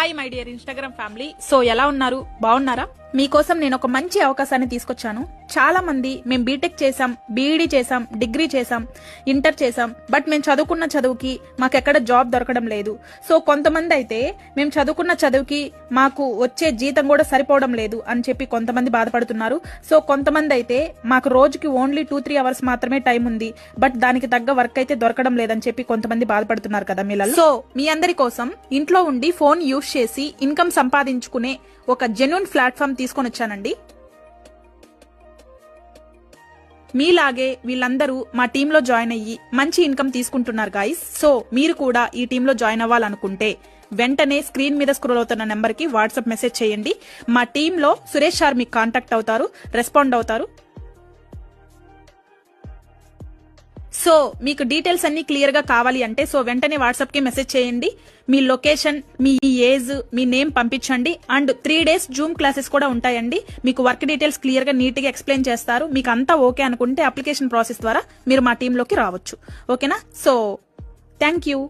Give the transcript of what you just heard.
Hi my dear Instagram family. So ఎలా ఉన్నారు, బాగున్నారా? మీకోసం నేను ఒక మంచి అవకాశాన్ని తీసుకొచ్చాను. చాలా మంది మేము బీటెక్ చేసాం, బీఈడీ చేసాం, డిగ్రీ చేసాం, ఇంటర్ చేసాం, బట్ మేము చదువుకున్న చదువుకి మాకెక్కడ జాబ్ దొరకడం లేదు. సో కొంతమంది అయితే మేము చదువుకున్న చదువుకి మాకు వచ్చే జీతం కూడా సరిపోవడం లేదు అని చెప్పి కొంతమంది బాధపడుతున్నారు. సో కొంతమంది అయితే మాకు రోజుకి ఓన్లీ 2-3 అవర్స్ మాత్రమే టైం ఉంది, బట్ దానికి తగ్గ వర్క్ అయితే దొరకడం లేదని చెప్పి కొంతమంది బాధపడుతున్నారు కదా మీలలో. సో మీ అందరి కోసం ఇంట్లో ఉండి ఫోన్ యూజ్ చేసి ఇన్కమ్ సంపాదించుకునే ఒక జెన్యూన్ ప్లాట్ఫామ్ తీసుకొని వచ్చానండి. మీలాగే వీళ్ళందరూ మా టీంలో జాయిన్ అయ్యి మంచి ఇన్కమ్ తీసుకుంటున్నారు గాయస్. సో మీరు కూడా ఈ టీంలో జాయిన్ అవ్వాలనుకుంటే వెంటనే స్క్రీన్ మీద స్క్రోల్ అవుతున్న నెంబర్ కి వాట్సాప్ మెసేజ్ చేయండి. మా టీంలో సురేష్ సార్ మీకు కాంటాక్ట్ అవుతారు, రెస్పాండ్ అవుతారు. సో మీకు డీటెయిల్స్ అన్ని క్లియర్ గా కావాలి అంటే సో వెంటనే వాట్సాప్ కి మెసేజ్ చేయండి. మీ లొకేషన్, మీ ఏజ్, మీ నేమ్ పంపించండి. అండ్ 3 days జూమ్ క్లాసెస్ కూడా ఉంటాయండి. మీకు వర్క్ డీటెయిల్స్ క్లియర్ గా నీట్ గా ఎక్స్ప్లెయిన్ చేస్తారు. మీకు అంతా ఓకే అనుకుంటే అప్లికేషన్ ప్రాసెస్ ద్వారా మీరు మా టీంలోకి రావచ్చు. ఓకేనా? So thank you.